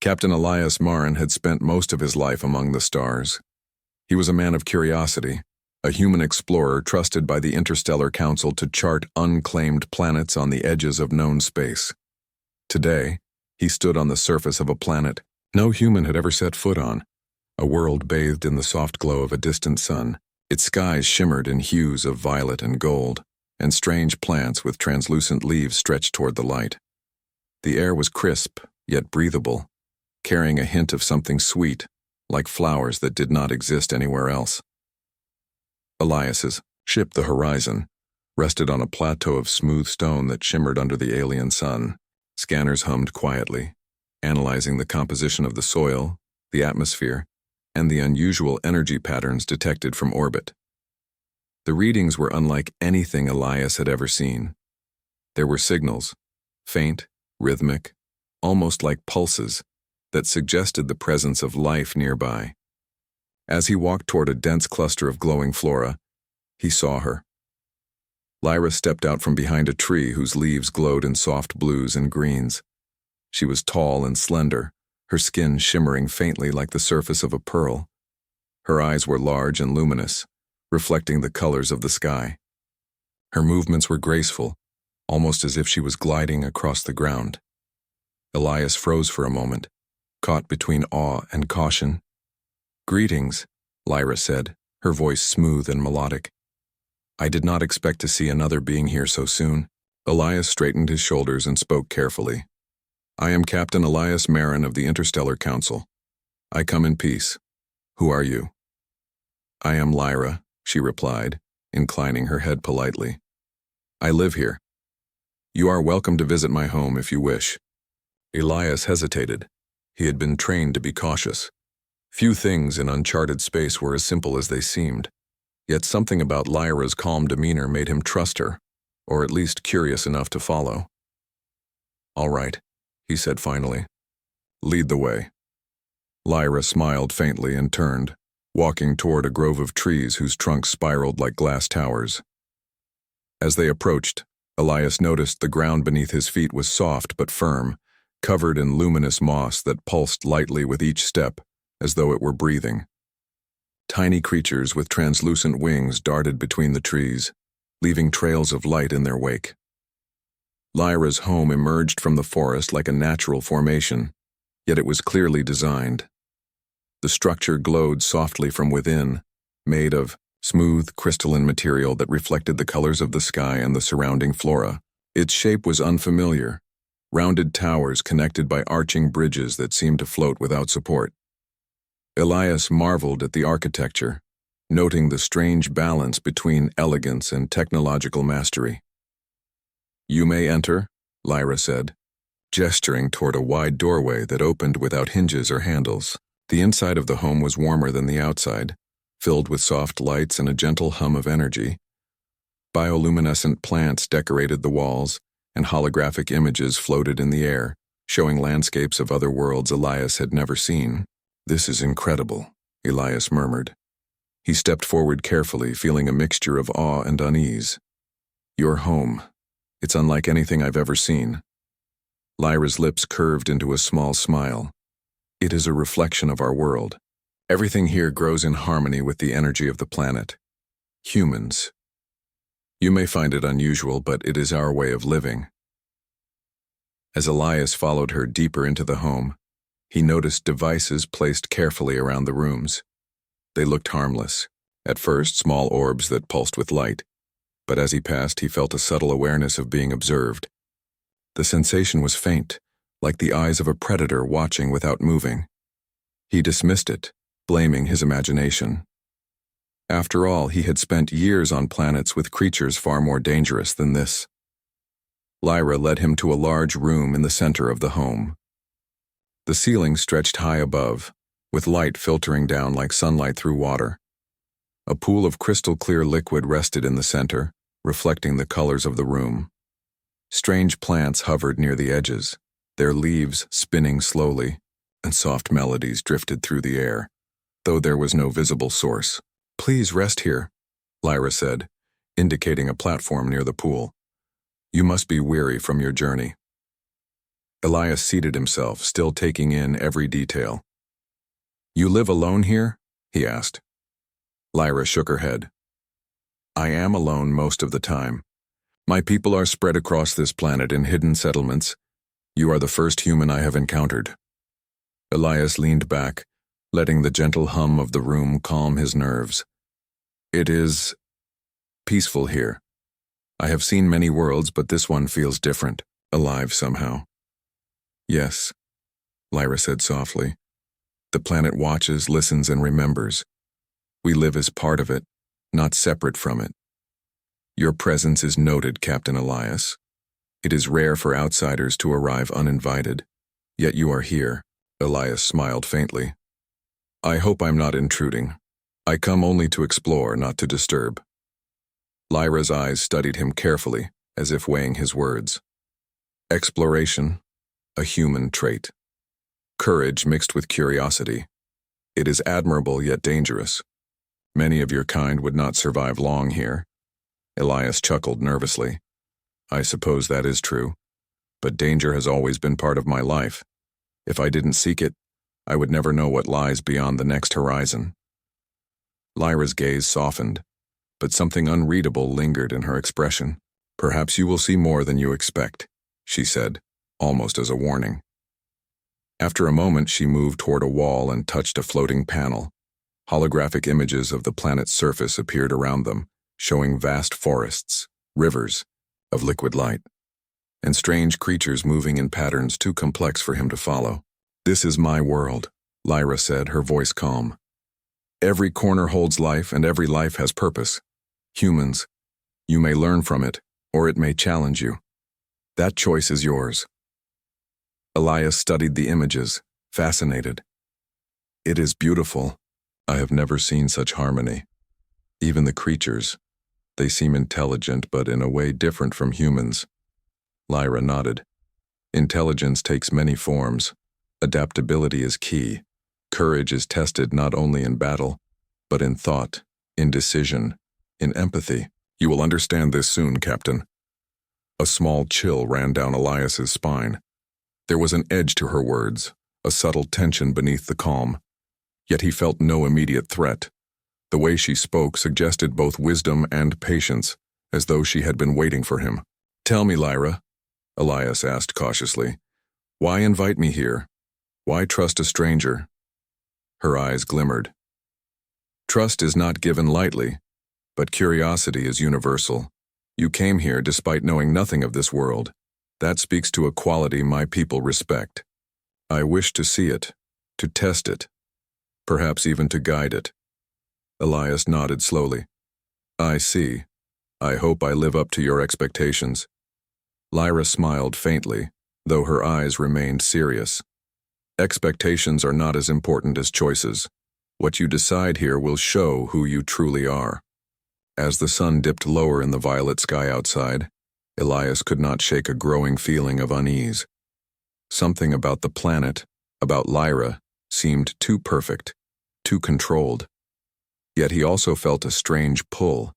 Captain Elias Marin had spent most of his life among the stars. He was a man of curiosity, a human explorer trusted by the Interstellar Council to chart unclaimed planets on the edges of known space. Today, he stood on the surface of a planet no human had ever set foot on, a world bathed in the soft glow of a distant sun. Its skies shimmered in hues of violet and gold, and strange plants with translucent leaves stretched toward the light. The air was crisp, yet breathable, carrying a hint of something sweet, like flowers that did not exist anywhere else. Elias's ship, the Horizon, rested on a plateau of smooth stone that shimmered under the alien sun. Scanners hummed quietly, analyzing the composition of the soil, the atmosphere, and the unusual energy patterns detected from orbit. The readings were unlike anything Elias had ever seen. There were signals, faint, rhythmic, almost like pulses, that suggested the presence of life nearby. As he walked toward a dense cluster of glowing flora, he saw her. Lyra stepped out from behind a tree whose leaves glowed in soft blues and greens. She was tall and slender, her skin shimmering faintly like the surface of a pearl. Her eyes were large and luminous, reflecting the colors of the sky. Her movements were graceful, almost as if she was gliding across the ground. Elias froze for a moment, caught between awe and caution. "Greetings," Lyra said, her voice smooth and melodic. "I did not expect to see another being here so soon." Elias straightened his shoulders and spoke carefully. "I am Captain Elias Marin of the Interstellar Council. I come in peace. Who are you?" "I am Lyra," she replied, inclining her head politely. "I live here. You are welcome to visit my home if you wish." Elias hesitated. He had been trained to be cautious. Few things in uncharted space were as simple as they seemed, yet something about Lyra's calm demeanor made him trust her, or at least curious enough to follow. "All right," he said finally. "Lead the way." Lyra smiled faintly and turned, walking toward a grove of trees whose trunks spiraled like glass towers. As they approached, Elias noticed the ground beneath his feet was soft but firm, covered in luminous moss that pulsed lightly with each step, as though it were breathing. Tiny creatures with translucent wings darted between the trees, leaving trails of light in their wake. Lyra's home emerged from the forest like a natural formation, yet it was clearly designed. The structure glowed softly from within, made of smooth, crystalline material that reflected the colors of the sky and the surrounding flora. Its shape was unfamiliar, rounded towers connected by arching bridges that seemed to float without support. Elias marveled at the architecture, noting the strange balance between elegance and technological mastery. "You may enter," Lyra said, gesturing toward a wide doorway that opened without hinges or handles. The inside of the home was warmer than the outside, filled with soft lights and a gentle hum of energy. Bioluminescent plants decorated the walls, and holographic images floated in the air, showing landscapes of other worlds Elias had never seen. "This is incredible," Elias murmured. He stepped forward carefully, feeling a mixture of awe and unease. "Your home. It's unlike anything I've ever seen." Lyra's lips curved into a small smile. "It is a reflection of our world. Everything here grows in harmony with the energy of the planet. Humans. You may find it unusual, but it is our way of living." As Elias followed her deeper into the home, he noticed devices placed carefully around the rooms. They looked harmless, at first small orbs that pulsed with light, but as he passed he felt a subtle awareness of being observed. The sensation was faint, like the eyes of a predator watching without moving. He dismissed it, blaming his imagination. After all, he had spent years on planets with creatures far more dangerous than this. Lyra led him to a large room in the center of the home. The ceiling stretched high above, with light filtering down like sunlight through water. A pool of crystal-clear liquid rested in the center, reflecting the colors of the room. Strange plants hovered near the edges, their leaves spinning slowly, and soft melodies drifted through the air, though there was no visible source. "Please rest here," Lyra said, indicating a platform near the pool. "You must be weary from your journey." Elias seated himself, still taking in every detail. "You live alone here?" he asked. Lyra shook her head. "I am alone most of the time. My people are spread across this planet in hidden settlements. You are the first human I have encountered." Elias leaned back, letting the gentle hum of the room calm his nerves. "It is peaceful here. I have seen many worlds, but this one feels different, alive somehow." "Yes," Lyra said softly. "The planet watches, listens, and remembers. We live as part of it, not separate from it. Your presence is noted, Captain Elias. It is rare for outsiders to arrive uninvited, yet you are here." Elias smiled faintly. "I hope I'm not intruding. I come only to explore, not to disturb." Lyra's eyes studied him carefully, as if weighing his words. "Exploration, a human trait. Courage mixed with curiosity. It is admirable yet dangerous. Many of your kind would not survive long here." Elias chuckled nervously. "I suppose that is true, but danger has always been part of my life. If I didn't seek it, I would never know what lies beyond the next horizon." Lyra's gaze softened, but something unreadable lingered in her expression. "Perhaps you will see more than you expect," she said, almost as a warning. After a moment, she moved toward a wall and touched a floating panel. Holographic images of the planet's surface appeared around them, showing vast forests, rivers of liquid light, and strange creatures moving in patterns too complex for him to follow. "This is my world," Lyra said, her voice calm. "Every corner holds life, and every life has purpose. Humans, you may learn from it, or it may challenge you. That choice is yours." Elias studied the images, fascinated. "It is beautiful. I have never seen such harmony. Even the creatures, they seem intelligent, but in a way different from humans." Lyra nodded. "Intelligence takes many forms. Adaptability is key. Courage is tested not only in battle, but in thought, in decision, in empathy. You will understand this soon, Captain." A small chill ran down Elias's spine. There was an edge to her words, a subtle tension beneath the calm. Yet he felt no immediate threat. The way she spoke suggested both wisdom and patience, as though she had been waiting for him. "Tell me, Lyra," Elias asked cautiously, "why invite me here? Why trust a stranger?" Her eyes glimmered. "Trust is not given lightly, but curiosity is universal. You came here despite knowing nothing of this world. That speaks to a quality my people respect. I wish to see it, to test it, perhaps even to guide it." Elias nodded slowly. "I see. I hope I live up to your expectations." Lyra smiled faintly, though her eyes remained serious. "Expectations are not as important as choices. What you decide here will show who you truly are." As the sun dipped lower in the violet sky outside, Elias could not shake a growing feeling of unease. Something about the planet, about Lyra, seemed too perfect, too controlled. Yet he also felt a strange pull,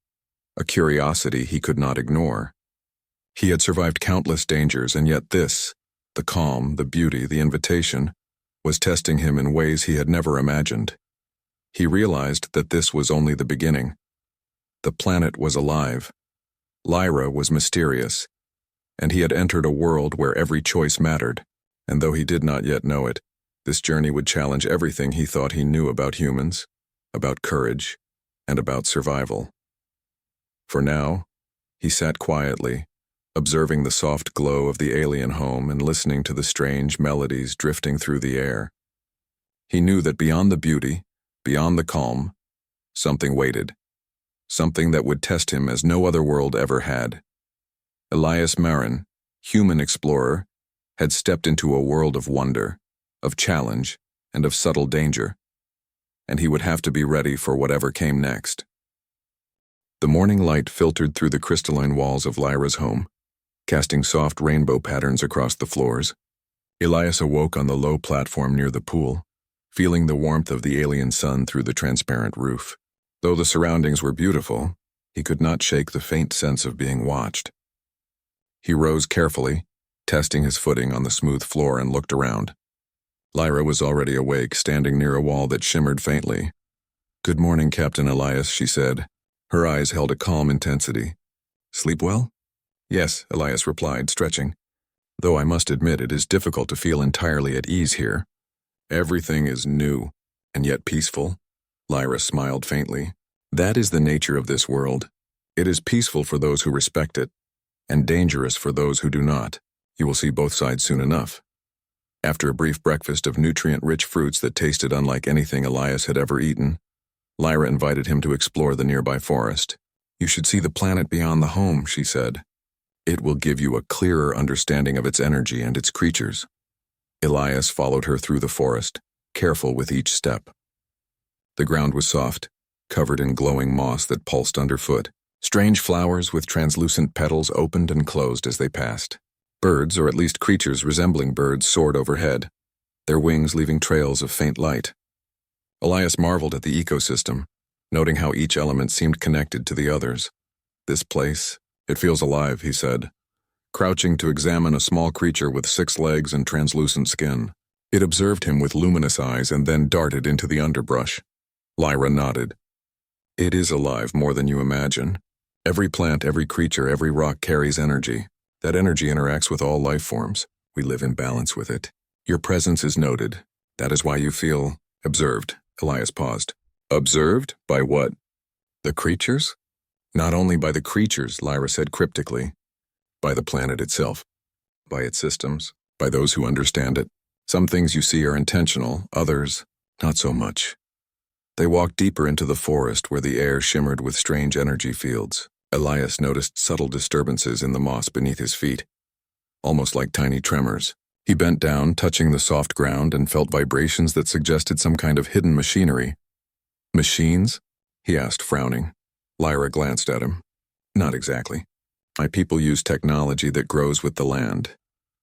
a curiosity he could not ignore. He had survived countless dangers, and yet this, the calm, the beauty, the invitation, was testing him in ways he had never imagined. He realized that this was only the beginning. The planet was alive. Lyra was mysterious, and he had entered a world where every choice mattered, and though he did not yet know it, this journey would challenge everything he thought he knew about humans, about courage, and about survival. For now, he sat quietly, observing the soft glow of the alien home and listening to the strange melodies drifting through the air. He knew that beyond the beauty, beyond the calm, something waited, something that would test him as no other world ever had. Elias Marin, human explorer, had stepped into a world of wonder, of challenge, and of subtle danger, and he would have to be ready for whatever came next. The morning light filtered through the crystalline walls of Lyra's home, casting soft rainbow patterns across the floors. Elias awoke on the low platform near the pool, feeling the warmth of the alien sun through the transparent roof. Though the surroundings were beautiful, he could not shake the faint sense of being watched. He rose carefully, testing his footing on the smooth floor, and looked around. Lyra was already awake, standing near a wall that shimmered faintly. "Good morning, Captain Elias," she said. Her eyes held a calm intensity. "Sleep well?" "Yes," Elias replied, stretching. "Though I must admit it is difficult to feel entirely at ease here. Everything is new, and yet peaceful." Lyra smiled faintly. "That is the nature of this world. It is peaceful for those who respect it, and dangerous for those who do not. You will see both sides soon enough." After a brief breakfast of nutrient-rich fruits that tasted unlike anything Elias had ever eaten, Lyra invited him to explore the nearby forest. "You should see the planet beyond the home," she said. "It will give you a clearer understanding of its energy and its creatures." Elias followed her through the forest, careful with each step. The ground was soft, covered in glowing moss that pulsed underfoot. Strange flowers with translucent petals opened and closed as they passed. Birds, or at least creatures resembling birds, soared overhead, their wings leaving trails of faint light. Elias marveled at the ecosystem, noting how each element seemed connected to the others. "This place, it feels alive," he said, crouching to examine a small creature with 6 legs and translucent skin. It observed him with luminous eyes and then darted into the underbrush. Lyra nodded. "It is alive more than you imagine. Every plant, every creature, every rock carries energy. That energy interacts with all life forms. We live in balance with it. Your presence is noted. That is why you feel observed." Elias paused. "Observed? By what? The creatures?" "Not only by the creatures," Lyra said cryptically. "By the planet itself. By its systems. By those who understand it. Some things you see are intentional, others, not so much." They walked deeper into the forest where the air shimmered with strange energy fields. Elias noticed subtle disturbances in the moss beneath his feet, almost like tiny tremors. He bent down, touching the soft ground, and felt vibrations that suggested some kind of hidden machinery. "Machines?" he asked, frowning. Lyra glanced at him. "Not exactly. My people use technology that grows with the land,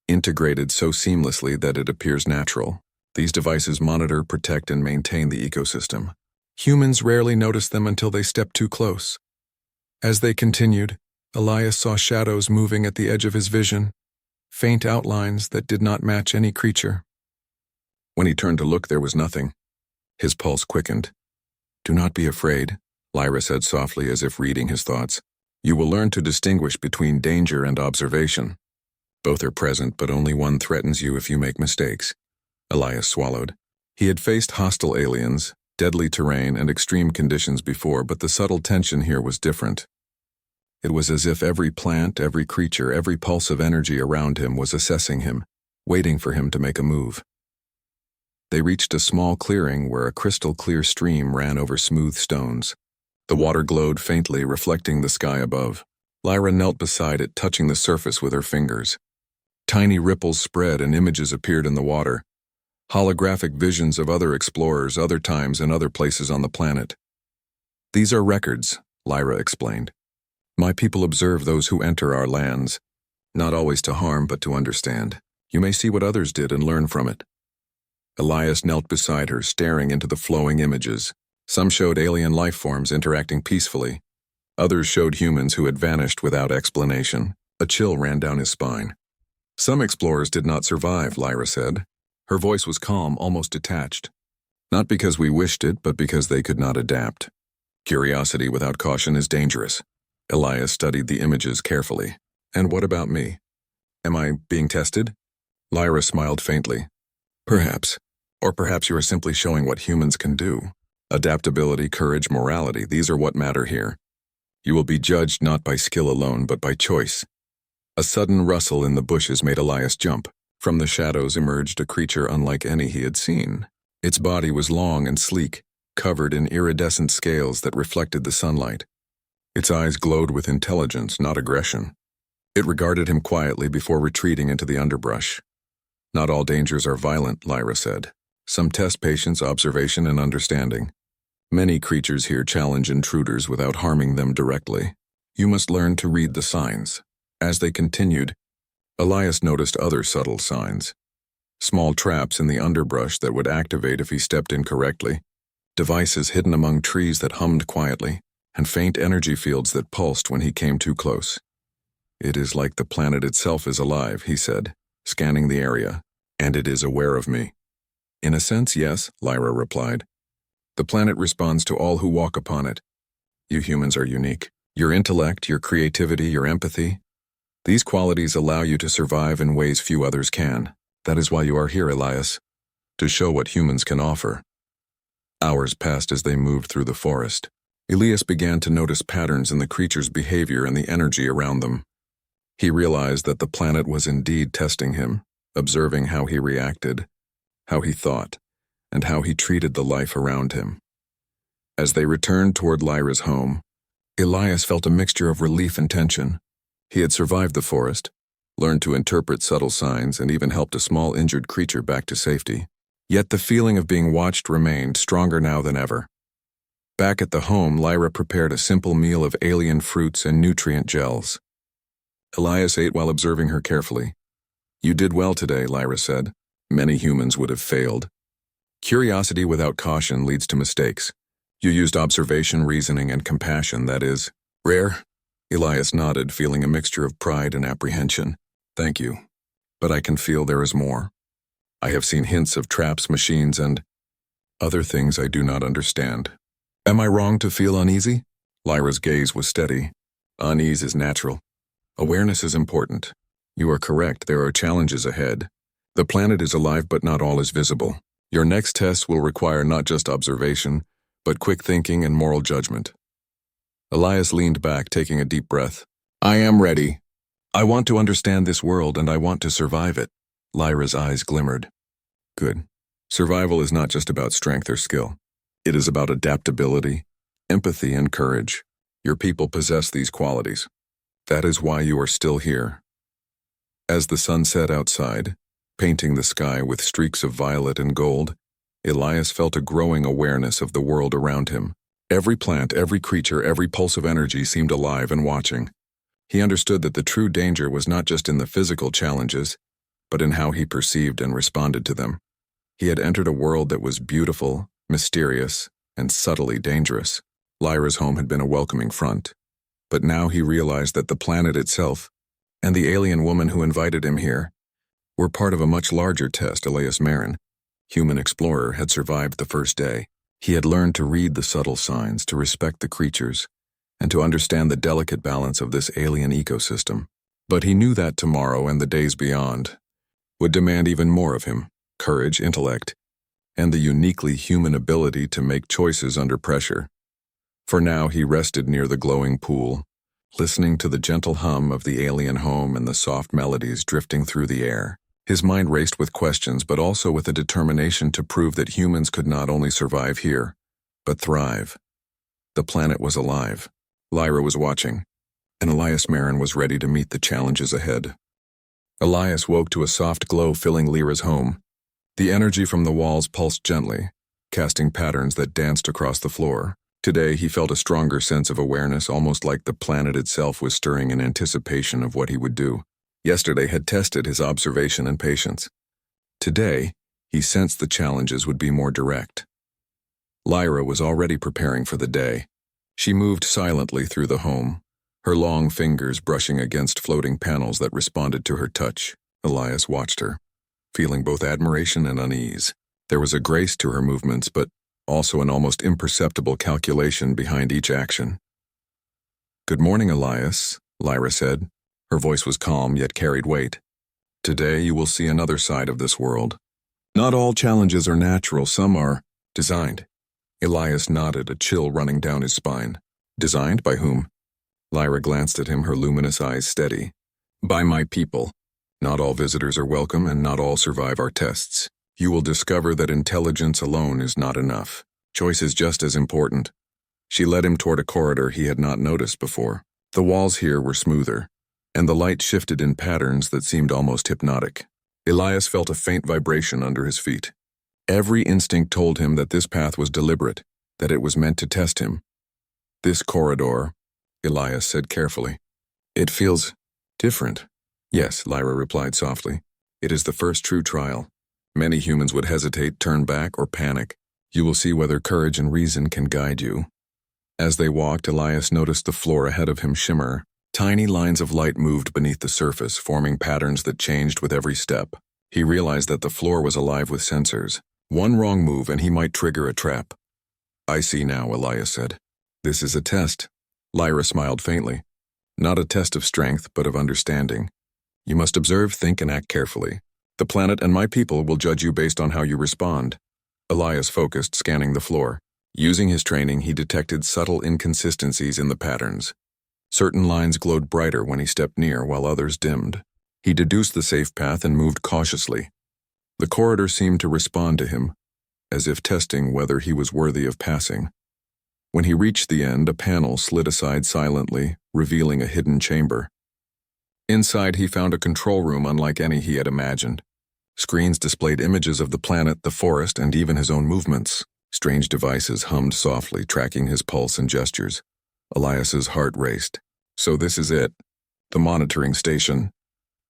integrated so seamlessly that it appears natural. These devices monitor, protect, and maintain the ecosystem. Humans rarely notice them until they step too close." As they continued, Elias saw shadows moving at the edge of his vision, faint outlines that did not match any creature. When he turned to look, there was nothing. His pulse quickened. "Do not be afraid," Lyra said softly, as if reading his thoughts. "You will learn to distinguish between danger and observation. Both are present, but only one threatens you if you make mistakes." Elias swallowed. He had faced hostile aliens, deadly terrain, and extreme conditions before, but the subtle tension here was different. It was as if every plant, every creature, every pulse of energy around him was assessing him, waiting for him to make a move. They reached a small clearing where a crystal-clear stream ran over smooth stones. The water glowed faintly, reflecting the sky above. Lyra knelt beside it, touching the surface with her fingers. Tiny ripples spread and images appeared in the water. Holographic visions of other explorers, other times, and other places on the planet. "These are records," Lyra explained. "My people observe those who enter our lands, not always to harm, but to understand. You may see what others did and learn from it." Elias knelt beside her, staring into the flowing images. Some showed alien life forms interacting peacefully. Others showed humans who had vanished without explanation. A chill ran down his spine. "Some explorers did not survive," Lyra said. Her voice was calm, almost detached. "Not because we wished it, but because they could not adapt. Curiosity without caution is dangerous." Elias studied the images carefully. "And what about me? Am I being tested?" Lyra smiled faintly. "Perhaps. Or perhaps you are simply showing what humans can do. Adaptability, courage, morality, these are what matter here. You will be judged not by skill alone, but by choice." A sudden rustle in the bushes made Elias jump. From the shadows emerged a creature unlike any he had seen. Its body was long and sleek, covered in iridescent scales that reflected the sunlight. Its eyes glowed with intelligence, not aggression. It regarded him quietly before retreating into the underbrush. "Not all dangers are violent," Lyra said. "Some test patience, observation, and understanding. Many creatures here challenge intruders without harming them directly. You must learn to read the signs." As they continued, Elias noticed other subtle signs. Small traps in the underbrush that would activate if he stepped incorrectly, devices hidden among trees that hummed quietly, and faint energy fields that pulsed when he came too close. It is like the planet itself is alive, he said, scanning the area, and it is aware of me. In a sense, yes, Lyra replied. The planet responds to all who walk upon it. You humans are unique. Your intellect, your creativity, your empathy, these qualities allow you to survive in ways few others can. That is why you are here, Elias, to show what humans can offer. Hours passed as they moved through the forest. Elias began to notice patterns in the creature's behavior and the energy around them. He realized that the planet was indeed testing him, observing how he reacted, how he thought, and how he treated the life around him. As they returned toward Lyra's home, Elias felt a mixture of relief and tension. He had survived the forest, learned to interpret subtle signs, and even helped a small injured creature back to safety. Yet the feeling of being watched remained stronger now than ever. Back at the home, Lyra prepared a simple meal of alien fruits and nutrient gels. Elias ate while observing her carefully. You did well today, Lyra said. Many humans would have failed. Curiosity without caution leads to mistakes. You used observation, reasoning, and compassion, that is, rare. Elias nodded, feeling a mixture of pride and apprehension. Thank you. But I can feel there is more. I have seen hints of traps, machines, and other things I do not understand. Am I wrong to feel uneasy? Lyra's gaze was steady. Unease is natural. Awareness is important. You are correct, there are challenges ahead. The planet is alive, but not all is visible. Your next test will require not just observation, but quick thinking and moral judgment. Elias leaned back, taking a deep breath. I am ready. I want to understand this world, and I want to survive it. Lyra's eyes glimmered. Good. Survival is not just about strength or skill. It is about adaptability, empathy, and courage. Your people possess these qualities. That is why you are still here. As the sun set outside, painting the sky with streaks of violet and gold, Elias felt a growing awareness of the world around him. Every plant, every creature, every pulse of energy seemed alive and watching. He understood that the true danger was not just in the physical challenges, but in how he perceived and responded to them. He had entered a world that was beautiful, mysterious, and subtly dangerous. Lyra's home had been a welcoming front. But now he realized that the planet itself, and the alien woman who invited him here, were part of a much larger test. Elias Marin, human explorer, had survived the first day. He had learned to read the subtle signs, to respect the creatures, and to understand the delicate balance of this alien ecosystem. But he knew that tomorrow and the days beyond would demand even more of him: courage, intellect, and the uniquely human ability to make choices under pressure. For now he rested near the glowing pool, listening to the gentle hum of the alien home and the soft melodies drifting through the air. His mind raced with questions, but also with a determination to prove that humans could not only survive here, but thrive. The planet was alive. Lyra was watching, and Elias Marin was ready to meet the challenges ahead. Elias woke to a soft glow filling Lyra's home. The energy from the walls pulsed gently, casting patterns that danced across the floor. Today he felt a stronger sense of awareness, almost like the planet itself was stirring in anticipation of what he would do. Yesterday had tested his observation and patience. Today, he sensed the challenges would be more direct. Lyra was already preparing for the day. She moved silently through the home, her long fingers brushing against floating panels that responded to her touch. Elias watched her, feeling both admiration and unease. There was a grace to her movements, but also an almost imperceptible calculation behind each action. Good morning, Elias, Lyra said. Her voice was calm, yet carried weight. Today you will see another side of this world. Not all challenges are natural, some are designed. Elias nodded, a chill running down his spine. Designed by whom? Lyra glanced at him, her luminous eyes steady. By my people. Not all visitors are welcome, and not all survive our tests. You will discover that intelligence alone is not enough. Choice is just as important. She led him toward a corridor he had not noticed before. The walls here were smoother, and the light shifted in patterns that seemed almost hypnotic. Elias felt a faint vibration under his feet. Every instinct told him that this path was deliberate, that it was meant to test him. This corridor, Elias said carefully. It feels different. Yes, Lyra replied softly. It is the first true trial. Many humans would hesitate, turn back, or panic. You will see whether courage and reason can guide you. As they walked, Elias noticed the floor ahead of him shimmer, Tiny lines of light moved beneath the surface, forming patterns that changed with every step. He realized that the floor was alive with sensors. One wrong move and he might trigger a trap. "I see now," Elias said. "This is a test." Lyra smiled faintly. "Not a test of strength, but of understanding. You must observe, think, and act carefully. The planet and my people will judge you based on how you respond." Elias focused, scanning the floor. Using his training, he detected subtle inconsistencies in the patterns. Certain lines glowed brighter when he stepped near, while others dimmed. He deduced the safe path and moved cautiously. The corridor seemed to respond to him, as if testing whether he was worthy of passing. When he reached the end, a panel slid aside silently, revealing a hidden chamber. Inside, he found a control room unlike any he had imagined. Screens displayed images of the planet, the forest, and even his own movements. Strange devices hummed softly, tracking his pulse and gestures. Elias's heart raced. "So this is it. The monitoring station."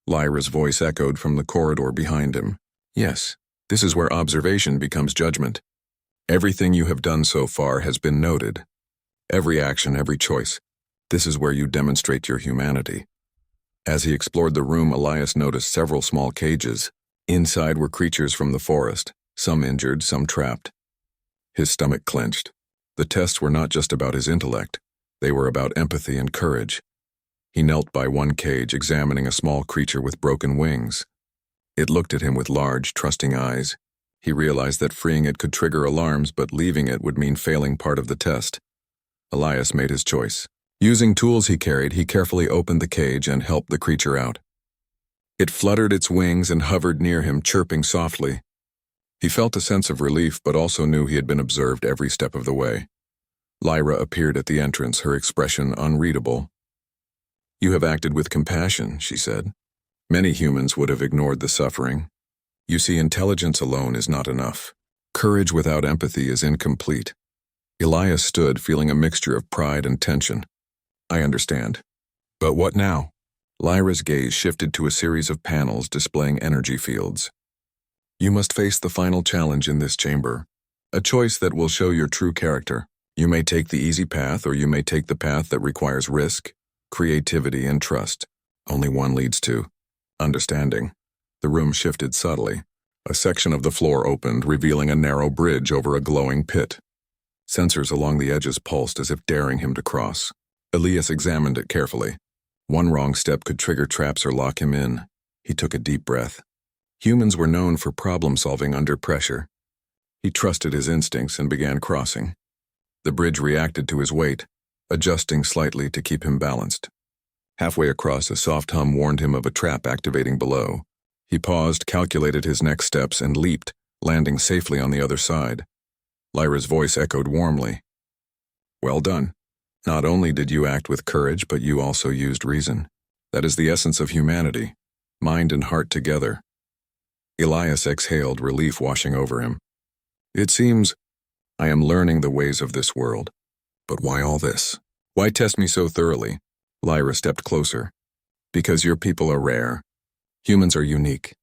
Lyra's voice echoed from the corridor behind him. "Yes, this is where observation becomes judgment. Everything you have done so far has been noted. Every action, every choice. This is where you demonstrate your humanity." As he explored the room, Elias noticed several small cages. Inside were creatures from the forest, some injured, some trapped. His stomach clenched. The tests were not just about his intellect. They were about empathy and courage. He knelt by one cage, examining a small creature with broken wings. It looked at him with large, trusting eyes. He realized that freeing it could trigger alarms, but leaving it would mean failing part of the test. Elias made his choice. Using tools he carried, he carefully opened the cage and helped the creature out. It fluttered its wings and hovered near him, chirping softly. He felt a sense of relief, but also knew he had been observed every step of the way. Lyra appeared at the entrance, her expression unreadable. "You have acted with compassion," she said. "Many humans would have ignored the suffering. You see, intelligence alone is not enough. Courage without empathy is incomplete." Elias stood, feeling a mixture of pride and tension. "I understand. But what now?" Lyra's gaze shifted to a series of panels displaying energy fields. "You must face the final challenge in this chamber, a choice that will show your true character. You may take the easy path, or you may take the path that requires risk, creativity, and trust. Only one leads to understanding." The room shifted subtly. A section of the floor opened, revealing a narrow bridge over a glowing pit. Sensors along the edges pulsed as if daring him to cross. Elias examined it carefully. One wrong step could trigger traps or lock him in. He took a deep breath. Humans were known for problem-solving under pressure. He trusted his instincts and began crossing. The bridge reacted to his weight, adjusting slightly to keep him balanced. Halfway across, a soft hum warned him of a trap activating below. He paused, calculated his next steps, and leaped, landing safely on the other side. Lyra's voice echoed warmly. "Well done. Not only did you act with courage, but you also used reason. That is the essence of humanity, mind and heart together." Elias exhaled, relief washing over him. "It seems I am learning the ways of this world. But why all this? Why test me so thoroughly?" Lyra stepped closer. "Because your people are rare. Humans are unique.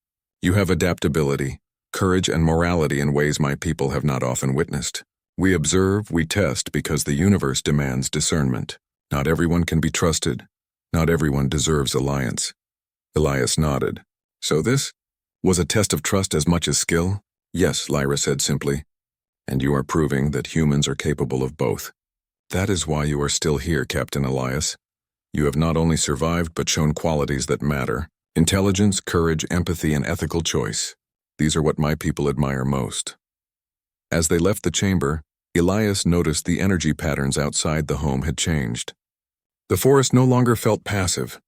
You have adaptability, courage, and morality in ways my people have not often witnessed. We observe, we test, because the universe demands discernment. Not everyone can be trusted. Not everyone deserves alliance." Elias nodded. "So this was a test of trust as much as skill?" "Yes," Lyra said simply. "And you are proving that humans are capable of both. That is why you are still here, Captain Elias. You have not only survived but shown qualities that matter. Intelligence, courage, empathy, and ethical choice. These are what my people admire most." As they left the chamber, Elias noticed the energy patterns outside the home had changed. The forest no longer felt passive.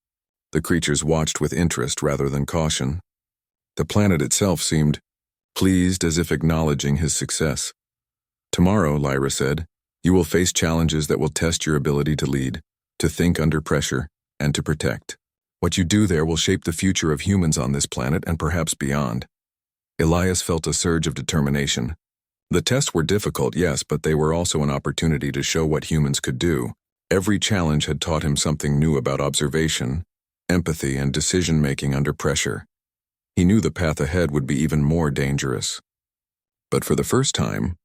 The creatures watched with interest rather than caution. The planet itself seemed pleased, as if acknowledging his success. "Tomorrow," Lyra said, "you will face challenges that will test your ability to lead, to think under pressure, and to protect. What you do there will shape the future of humans on this planet and perhaps beyond." Elias felt a surge of determination. The tests were difficult, yes, but they were also an opportunity to show what humans could do. Every challenge had taught him something new about observation, empathy, and decision-making under pressure. He knew the path ahead would be even more dangerous. But for the first time,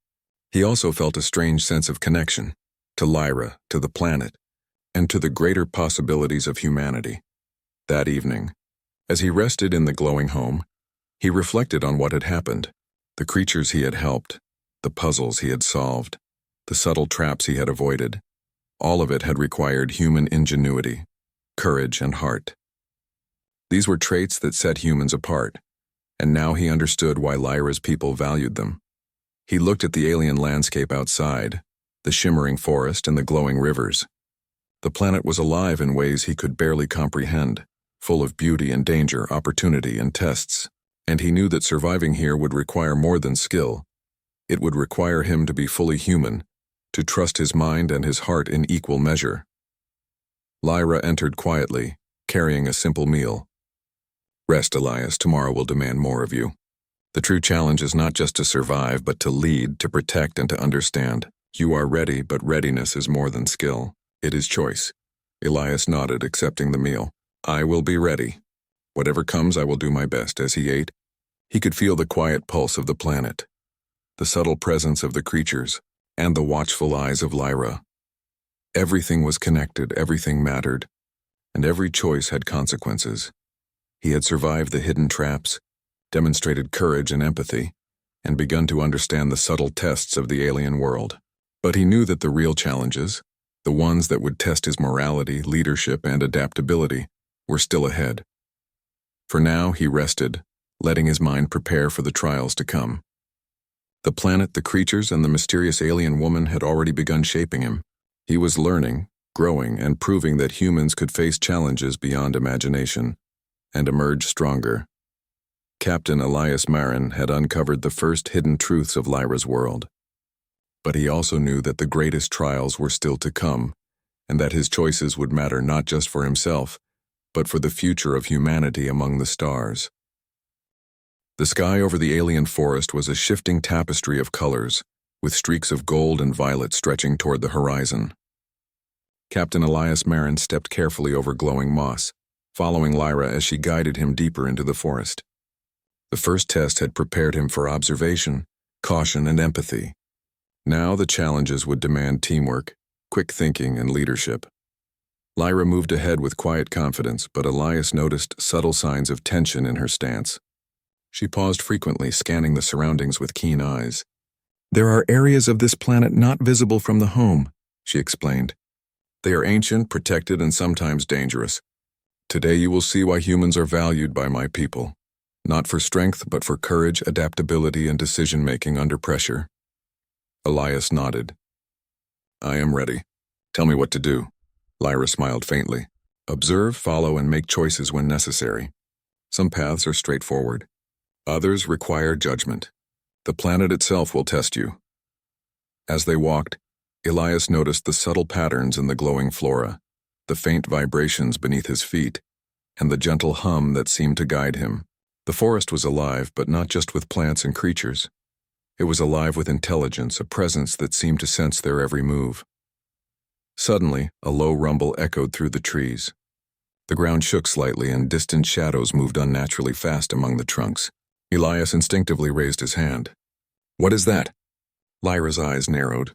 he also felt a strange sense of connection, to Lyra, to the planet, and to the greater possibilities of humanity. That evening, as he rested in the glowing home, he reflected on what had happened, the creatures he had helped, the puzzles he had solved, the subtle traps he had avoided. All of it had required human ingenuity, courage, and heart. These were traits that set humans apart, and now he understood why Lyra's people valued them. He looked at the alien landscape outside, the shimmering forest and the glowing rivers. The planet was alive in ways he could barely comprehend, full of beauty and danger, opportunity and tests, and he knew that surviving here would require more than skill. It would require him to be fully human, to trust his mind and his heart in equal measure. Lyra entered quietly, carrying a simple meal. "Rest, Elias, tomorrow will demand more of you. The true challenge is not just to survive, but to lead, to protect, and to understand. You are ready, but readiness is more than skill. It is choice." Elias nodded, accepting the meal. "I will be ready. Whatever comes, I will do my best." As he ate, he could feel the quiet pulse of the planet, the subtle presence of the creatures, and the watchful eyes of Lyra. Everything was connected, everything mattered, and every choice had consequences. He had survived the hidden traps, demonstrated courage and empathy, and begun to understand the subtle tests of the alien world. But he knew that the real challenges, the ones that would test his morality, leadership, and adaptability, were still ahead. For now, he rested, letting his mind prepare for the trials to come. The planet, the creatures, and the mysterious alien woman had already begun shaping him. He was learning, growing, and proving that humans could face challenges beyond imagination and emerge stronger. Captain Elias Marin had uncovered the first hidden truths of Lyra's world. But he also knew that the greatest trials were still to come, and that his choices would matter not just for himself, but for the future of humanity among the stars. The sky over the alien forest was a shifting tapestry of colors, with streaks of gold and violet stretching toward the horizon. Captain Elias Marin stepped carefully over glowing moss, following Lyra as she guided him deeper into the forest. The first test had prepared him for observation, caution, and empathy. Now the challenges would demand teamwork, quick thinking, and leadership. Lyra moved ahead with quiet confidence, but Elias noticed subtle signs of tension in her stance. She paused frequently, scanning the surroundings with keen eyes. "There are areas of this planet not visible from the home," she explained. "They are ancient, protected, and sometimes dangerous. Today you will see why humans are valued by my people, not for strength, but for courage, adaptability, and decision-making under pressure." Elias nodded. "I am ready. Tell me what to do." Lyra smiled faintly. "Observe, follow, and make choices when necessary. Some paths are straightforward. Others require judgment. The planet itself will test you." As they walked, Elias noticed the subtle patterns in the glowing flora, the faint vibrations beneath his feet, and the gentle hum that seemed to guide him. The forest was alive, but not just with plants and creatures. It was alive with intelligence, a presence that seemed to sense their every move. Suddenly, a low rumble echoed through the trees. The ground shook slightly, and distant shadows moved unnaturally fast among the trunks. Elias instinctively raised his hand. "What is that?" Lyra's eyes narrowed.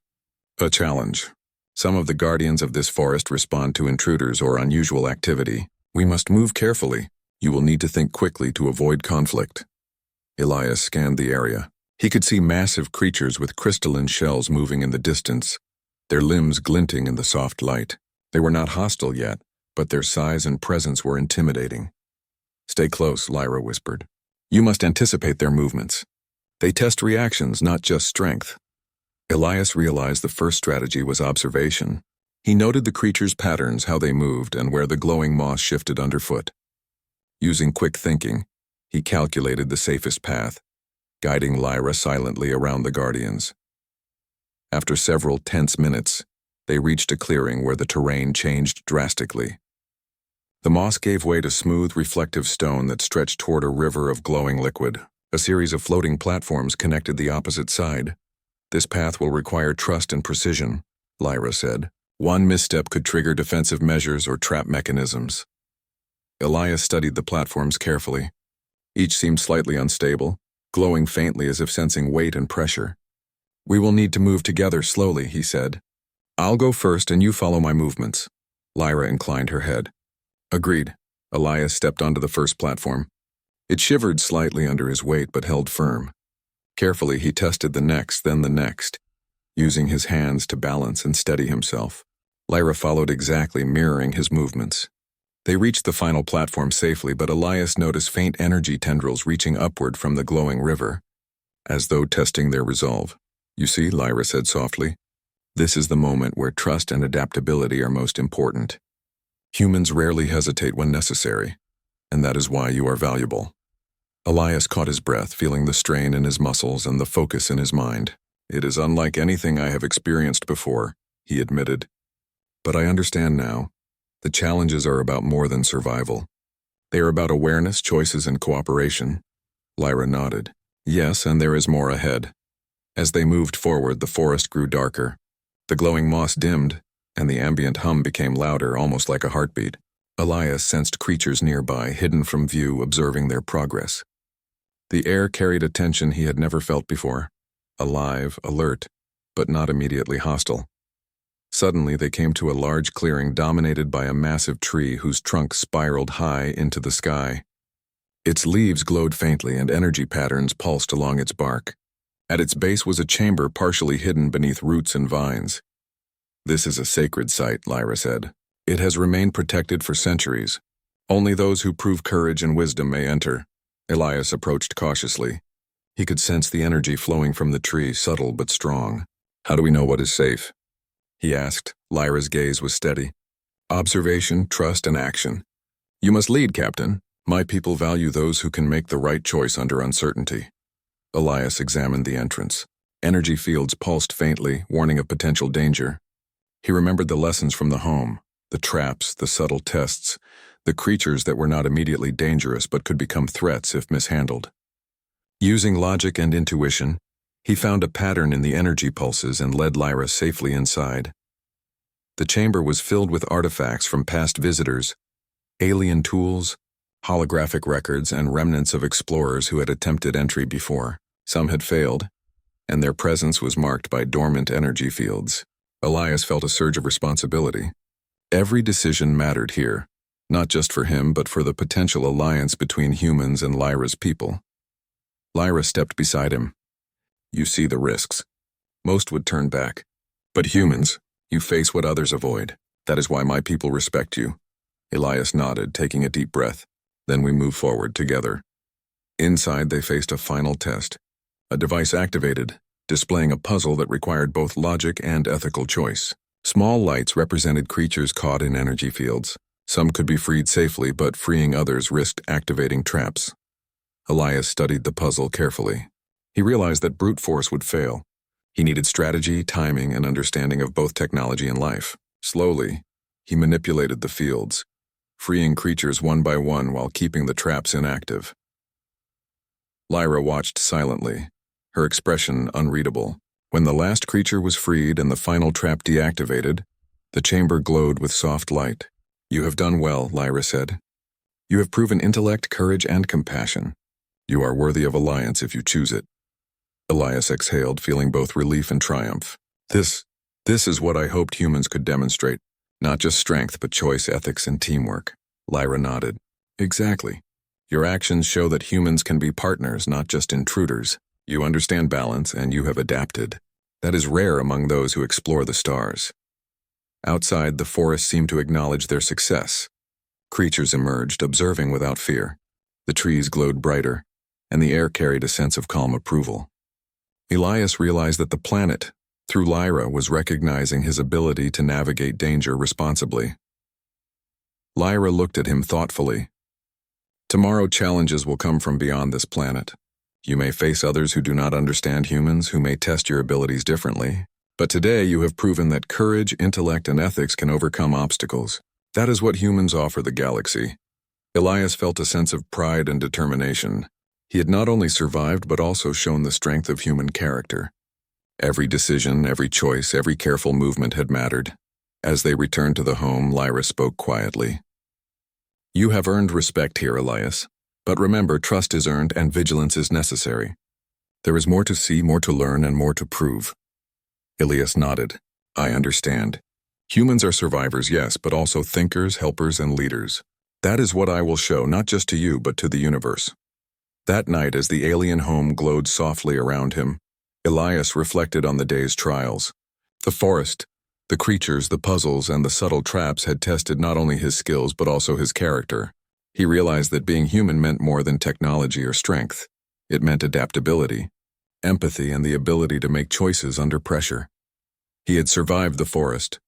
"A challenge. Some of the guardians of this forest respond to intruders or unusual activity. We must move carefully. You will need to think quickly to avoid conflict." Elias scanned the area. He could see massive creatures with crystalline shells moving in the distance, their limbs glinting in the soft light. They were not hostile yet, but their size and presence were intimidating. "Stay close," Lyra whispered. "You must anticipate their movements. They test reactions, not just strength." Elias realized the first strategy was observation. He noted the creatures' patterns, how they moved, and where the glowing moss shifted underfoot. Using quick thinking, he calculated the safest path, guiding Lyra silently around the guardians. After several tense minutes, they reached a clearing where the terrain changed drastically. The moss gave way to smooth, reflective stone that stretched toward a river of glowing liquid. A series of floating platforms connected the opposite side. "This path will require trust and precision," Lyra said. "One misstep could trigger defensive measures or trap mechanisms." Elias studied the platforms carefully. Each seemed slightly unstable, glowing faintly as if sensing weight and pressure. "We will need to move together slowly," he said. "I'll go first and you follow my movements." Lyra inclined her head. Agreed. Elias stepped onto the first platform. It shivered slightly under his weight but held firm. Carefully, he tested the next, then the next, using his hands to balance and steady himself. Lyra followed exactly, mirroring his movements. They reached the final platform safely, but Elias noticed faint energy tendrils reaching upward from the glowing river, as though testing their resolve. You see, Lyra said softly, this is the moment where trust and adaptability are most important. Humans rarely hesitate when necessary, and that is why you are valuable. Elias caught his breath, feeling the strain in his muscles and the focus in his mind. It is unlike anything I have experienced before, he admitted. But I understand now. The challenges are about more than survival. They are about awareness, choices, and cooperation. Lyra nodded. Yes, and there is more ahead. As they moved forward, the forest grew darker. The glowing moss dimmed, and the ambient hum became louder, almost like a heartbeat. Elias sensed creatures nearby, hidden from view, observing their progress. The air carried a tension he had never felt before. Alive, alert, but not immediately hostile. Suddenly, they came to a large clearing dominated by a massive tree whose trunk spiraled high into the sky. Its leaves glowed faintly and energy patterns pulsed along its bark. At its base was a chamber partially hidden beneath roots and vines. This is a sacred site, Lyra said. It has remained protected for centuries. Only those who prove courage and wisdom may enter. Elias approached cautiously. He could sense the energy flowing from the tree, subtle but strong. How do we know what is safe? He asked. Lyra's gaze was steady. Observation, trust, and action. You must lead, Captain. My people value those who can make the right choice under uncertainty. Elias examined the entrance. Energy fields pulsed faintly, warning of potential danger. He remembered the lessons from the home, the traps, the subtle tests, the creatures that were not immediately dangerous but could become threats if mishandled. Using logic and intuition, he found a pattern in the energy pulses and led Lyra safely inside. The chamber was filled with artifacts from past visitors, alien tools, holographic records, and remnants of explorers who had attempted entry before. Some had failed, and their presence was marked by dormant energy fields. Elias felt a surge of responsibility. Every decision mattered here, not just for him but for the potential alliance between humans and Lyra's people. Lyra stepped beside him. You see the risks. Most would turn back. But humans, you face what others avoid. That is why my people respect you. Elias nodded, taking a deep breath. Then we move forward together. Inside, they faced a final test. A device activated, displaying a puzzle that required both logic and ethical choice. Small lights represented creatures caught in energy fields. Some could be freed safely, but freeing others risked activating traps. Elias studied the puzzle carefully. He realized that brute force would fail. He needed strategy, timing, and understanding of both technology and life. Slowly, he manipulated the fields, freeing creatures one by one while keeping the traps inactive. Lyra watched silently, her expression unreadable. When the last creature was freed and the final trap deactivated, the chamber glowed with soft light. You have done well, Lyra said. You have proven intellect, courage, and compassion. You are worthy of alliance if you choose it. Elias exhaled, feeling both relief and triumph. This is what I hoped humans could demonstrate. Not just strength, but choice, ethics, and teamwork. Lyra nodded. Exactly. Your actions show that humans can be partners, not just intruders. You understand balance, and you have adapted. That is rare among those who explore the stars. Outside, the forest seemed to acknowledge their success. Creatures emerged, observing without fear. The trees glowed brighter, and the air carried a sense of calm approval. Elias realized that the planet, through Lyra, was recognizing his ability to navigate danger responsibly. Lyra looked at him thoughtfully. Tomorrow, challenges will come from beyond this planet. You may face others who do not understand humans, who may test your abilities differently. But today you have proven that courage, intellect, and ethics can overcome obstacles. That is what humans offer the galaxy. Elias felt a sense of pride and determination. He had not only survived but also shown the strength of human character. Every decision, every choice, every careful movement had mattered. As they returned to the home, Lyra spoke quietly. You have earned respect here, Elias. But remember, trust is earned and vigilance is necessary. There is more to see, more to learn, and more to prove. Elias nodded. I understand. Humans are survivors, yes, but also thinkers, helpers, and leaders. That is what I will show, not just to you, but to the universe. That night, as the alien home glowed softly around him, Elias reflected on the day's trials. The forest, the creatures, the puzzles, and the subtle traps had tested not only his skills but also his character. He realized that being human meant more than technology or strength. It meant adaptability, empathy, and the ability to make choices under pressure. He had survived the forest,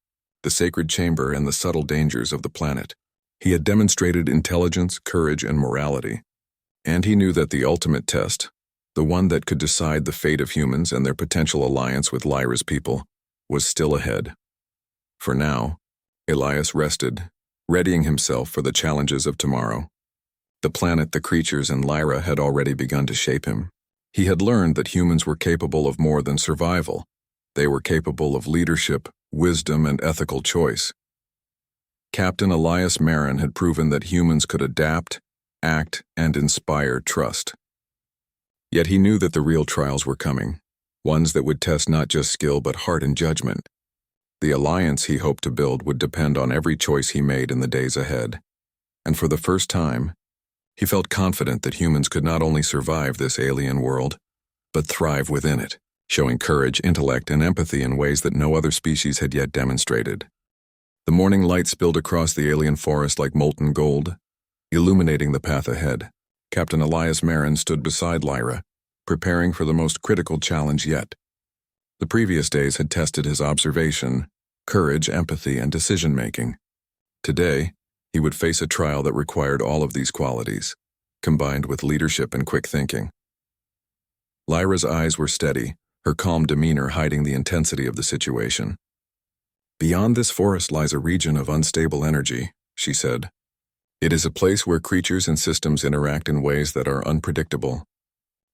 the sacred chamber, and the subtle dangers of the planet. He had demonstrated intelligence, courage, and morality. And he knew that the ultimate test, the one that could decide the fate of humans and their potential alliance with Lyra's people, was still ahead. For now, Elias rested, readying himself for the challenges of tomorrow. The planet, the creatures, and Lyra had already begun to shape him. He had learned that humans were capable of more than survival. They were capable of leadership, wisdom, and ethical choice. Captain Elias Marin had proven that humans could adapt, act, and inspire trust. Yet he knew that the real trials were coming, ones that would test not just skill but heart and judgment. The alliance he hoped to build would depend on every choice he made in the days ahead. And for the first time, he felt confident that humans could not only survive this alien world, but thrive within it, showing courage, intellect, and empathy in ways that no other species had yet demonstrated. The morning light spilled across the alien forest like molten gold, illuminating the path ahead. Captain Elias Marin stood beside Lyra, preparing for the most critical challenge yet. The previous days had tested his observation, courage, empathy, and decision-making. Today, he would face a trial that required all of these qualities, combined with leadership and quick thinking. Lyra's eyes were steady, her calm demeanor hiding the intensity of the situation. "Beyond this forest lies a region of unstable energy," she said. "It is a place where creatures and systems interact in ways that are unpredictable.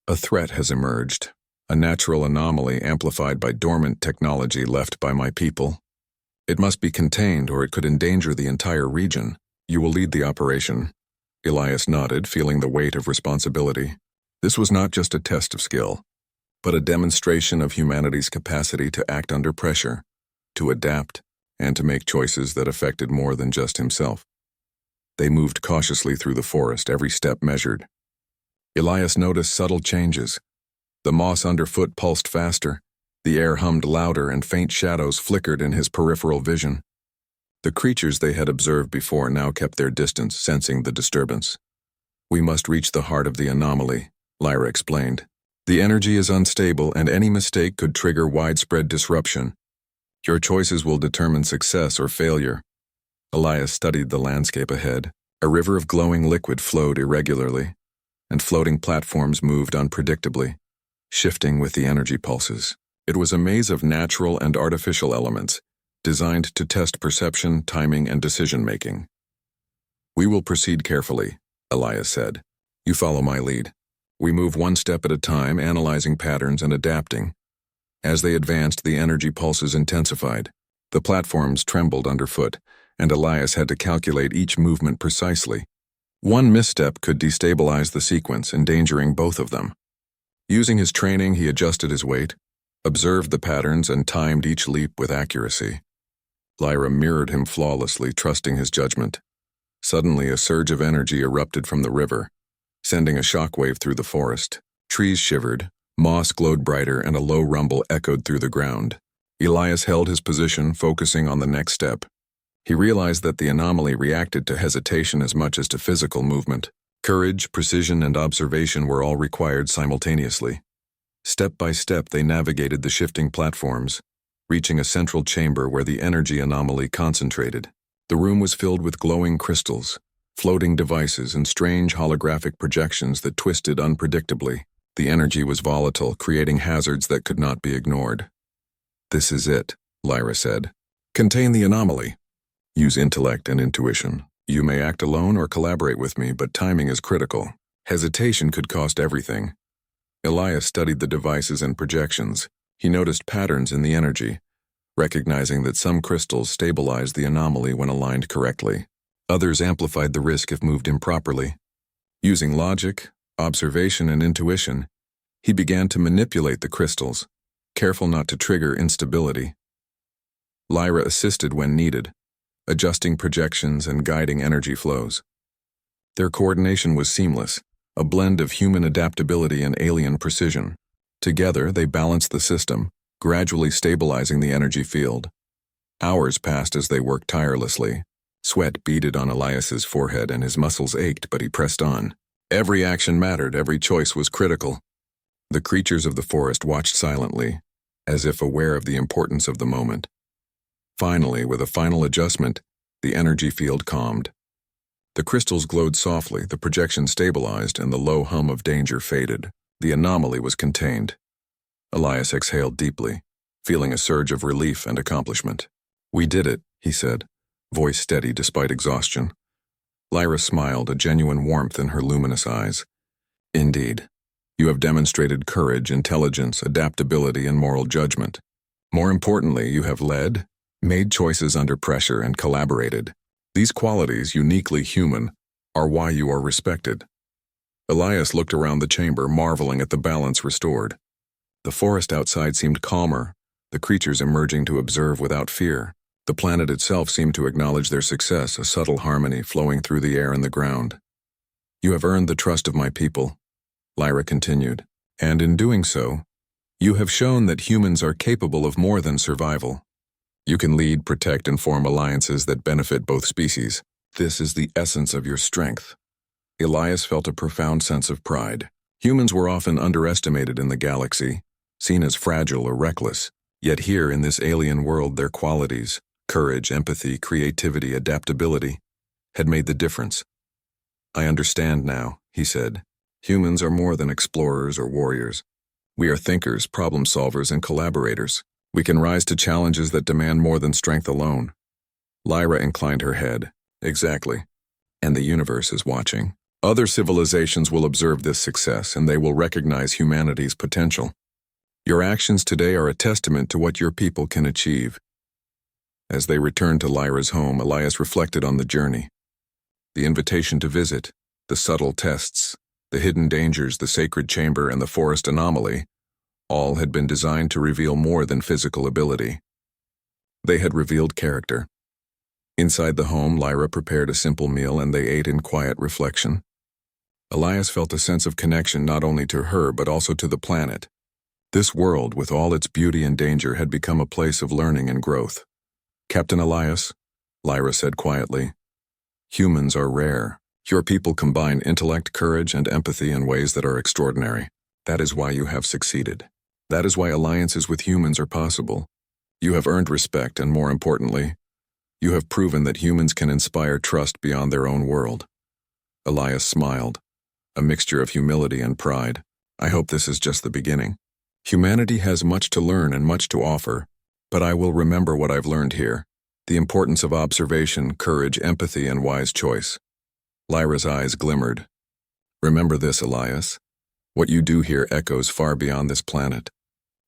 A threat has emerged, a natural anomaly amplified by dormant technology left by my people. It must be contained or it could endanger the entire region. You will lead the operation." Elias nodded, feeling the weight of responsibility. This was not just a test of skill, but a demonstration of humanity's capacity to act under pressure, to adapt, and to make choices that affected more than just himself. They moved cautiously through the forest, every step measured. Elias noticed subtle changes. The moss underfoot pulsed faster, the air hummed louder, and faint shadows flickered in his peripheral vision. The creatures they had observed before now kept their distance, sensing the disturbance. "We must reach the heart of the anomaly," Lyra explained. "The energy is unstable, and any mistake could trigger widespread disruption. Your choices will determine success or failure." Elias studied the landscape ahead. A river of glowing liquid flowed irregularly, and floating platforms moved unpredictably, shifting with the energy pulses. It was a maze of natural and artificial elements, designed to test perception, timing, and decision-making. "We will proceed carefully," Elias said. "You follow my lead. We move one step at a time, analyzing patterns and adapting." As they advanced, the energy pulses intensified. The platforms trembled underfoot, and Elias had to calculate each movement precisely. One misstep could destabilize the sequence, endangering both of them. Using his training, he adjusted his weight, observed the patterns, and timed each leap with accuracy. Lyra mirrored him flawlessly, trusting his judgment. Suddenly, a surge of energy erupted from the river, sending a shockwave through the forest. Trees shivered, moss glowed brighter, and a low rumble echoed through the ground. Elias held his position, focusing on the next step. He realized that the anomaly reacted to hesitation as much as to physical movement. Courage, precision, and observation were all required simultaneously. Step by step, they navigated the shifting platforms, reaching a central chamber where the energy anomaly concentrated. The room was filled with glowing crystals, floating devices, and strange holographic projections that twisted unpredictably. The energy was volatile, creating hazards that could not be ignored. "This is it," Lyra said. "Contain the anomaly. Use intellect and intuition. You may act alone or collaborate with me, but timing is critical. Hesitation could cost everything." Elias studied the devices and projections. He noticed patterns in the energy, recognizing that some crystals stabilized the anomaly when aligned correctly. Others amplified the risk if moved improperly. Using logic, observation, and intuition, he began to manipulate the crystals, careful not to trigger instability. Lyra assisted when needed, adjusting projections and guiding energy flows. Their coordination was seamless, a blend of human adaptability and alien precision. Together, they balanced the system, gradually stabilizing the energy field. Hours passed as they worked tirelessly. Sweat beaded on Elias's forehead and his muscles ached, but he pressed on. Every action mattered, every choice was critical. The creatures of the forest watched silently, as if aware of the importance of the moment. Finally, with a final adjustment, the energy field calmed. The crystals glowed softly, the projection stabilized, and the low hum of danger faded. The anomaly was contained. Elias exhaled deeply, feeling a surge of relief and accomplishment. "We did it," he said, voice steady despite exhaustion. Lyra smiled, a genuine warmth in her luminous eyes. "Indeed. You have demonstrated courage, intelligence, adaptability, and moral judgment. More importantly, you have led, made choices under pressure, and collaborated. These qualities, uniquely human, are why you are respected." Elias looked around the chamber, marveling at the balance restored. The forest outside seemed calmer, the creatures emerging to observe without fear. The planet itself seemed to acknowledge their success, a subtle harmony flowing through the air and the ground. "You have earned the trust of my people," Lyra continued, "and in doing so, you have shown that humans are capable of more than survival. You can lead, protect, and form alliances that benefit both species. This is the essence of your strength." Elias felt a profound sense of pride. Humans were often underestimated in the galaxy, seen as fragile or reckless. Yet here in this alien world, their qualities, courage, empathy, creativity, adaptability, had made the difference. "I understand now," he said. "Humans are more than explorers or warriors. We are thinkers, problem solvers, and collaborators. We can rise to challenges that demand more than strength alone." Lyra inclined her head. "Exactly. And the universe is watching. Other civilizations will observe this success, and they will recognize humanity's potential. Your actions today are a testament to what your people can achieve." As they returned to Lyra's home, Elias reflected on the journey. The invitation to visit, the subtle tests, the hidden dangers, the sacred chamber, and the forest anomaly, all had been designed to reveal more than physical ability. They had revealed character. Inside the home, Lyra prepared a simple meal and they ate in quiet reflection. Elias felt a sense of connection not only to her but also to the planet. This world, with all its beauty and danger, had become a place of learning and growth. "Captain Elias," Lyra said quietly, "humans are rare. Your people combine intellect, courage, and empathy in ways that are extraordinary. That is why you have succeeded. That is why alliances with humans are possible. You have earned respect, and more importantly, you have proven that humans can inspire trust beyond their own world." Elias smiled, a mixture of humility and pride. "I hope this is just the beginning. Humanity has much to learn and much to offer, but I will remember what I've learned here, the importance of observation, courage, empathy, and wise choice." Lyra's eyes glimmered. "Remember this, Elias. What you do here echoes far beyond this planet.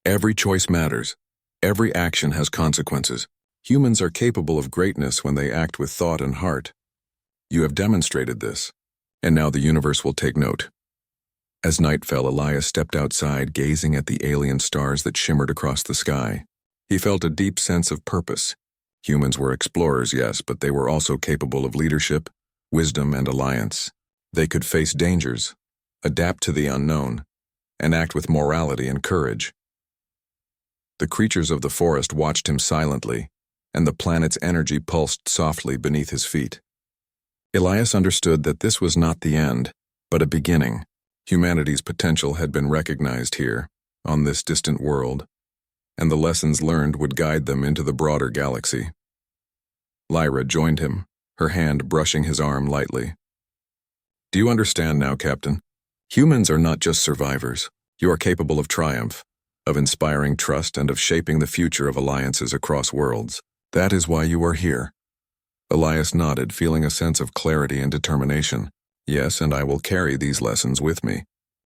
Every choice matters. Every action has consequences. Humans are capable of greatness when they act with thought and heart. You have demonstrated this, and now the universe will take note." As night fell, Elias stepped outside, gazing at the alien stars that shimmered across the sky. He felt a deep sense of purpose. Humans were explorers, yes, but they were also capable of leadership, wisdom, and alliance. They could face dangers, adapt to the unknown, and act with morality and courage. The creatures of the forest watched him silently, and the planet's energy pulsed softly beneath his feet. Elias understood that this was not the end, but a beginning. Humanity's potential had been recognized here, on this distant world, and the lessons learned would guide them into the broader galaxy. Lyra joined him, her hand brushing his arm lightly. "Do you understand now, Captain? Humans are not just survivors. You are capable of triumph, of inspiring trust, and of shaping the future of alliances across worlds. That is why you are here." Elias nodded, feeling a sense of clarity and determination. "Yes, and I will carry these lessons with me.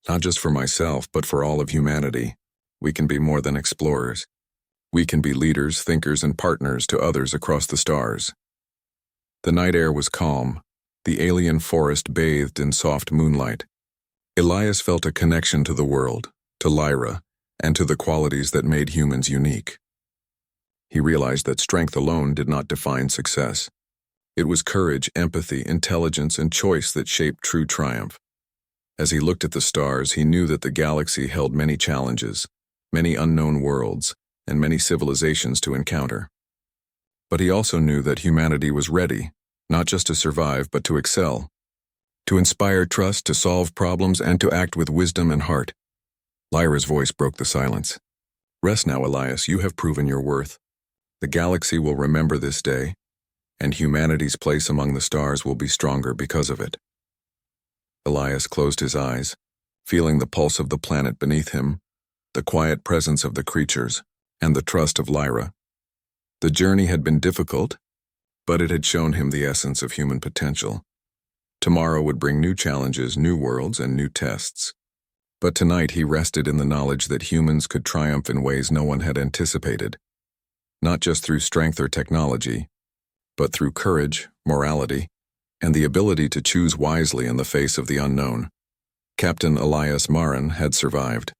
Not just for myself, but for all of humanity. We can be more than explorers. We can be leaders, thinkers, and partners to others across the stars." The night air was calm, the alien forest bathed in soft moonlight. Elias felt a connection to the world, to Lyra, and to the qualities that made humans unique. He realized that strength alone did not define success. It was courage, empathy, intelligence, and choice that shaped true triumph. As he looked at the stars, he knew that the galaxy held many challenges, many unknown worlds, and many civilizations to encounter. But he also knew that humanity was ready, not just to survive, but to excel, to inspire trust, to solve problems, and to act with wisdom and heart. Lyra's voice broke the silence. Rest now, Elias, you have proven your worth. The galaxy will remember this day, and humanity's place among the stars will be stronger because of it. Elias closed his eyes, feeling the pulse of the planet beneath him, the quiet presence of the creatures, and the trust of Lyra. The journey had been difficult, but it had shown him the essence of human potential. Tomorrow would bring new challenges, new worlds, and new tests. But tonight he rested in the knowledge that humans could triumph in ways no one had anticipated, not just through strength or technology, but through courage, morality, and the ability to choose wisely in the face of the unknown. Captain Elias Marin had survived,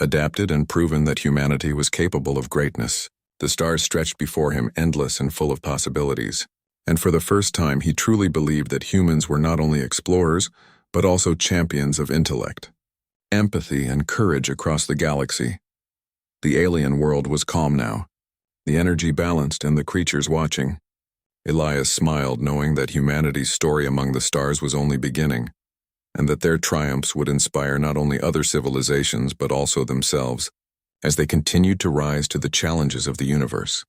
adapted, and proven that humanity was capable of greatness. The stars stretched before him, endless and full of possibilities, and for the first time he truly believed that humans were not only explorers, but also champions of intellect, empathy, and courage across the galaxy. The alien world was calm now, the energy balanced and the creatures watching. Elias smiled, knowing that humanity's story among the stars was only beginning, and that their triumphs would inspire not only other civilizations but also themselves, as they continued to rise to the challenges of the universe.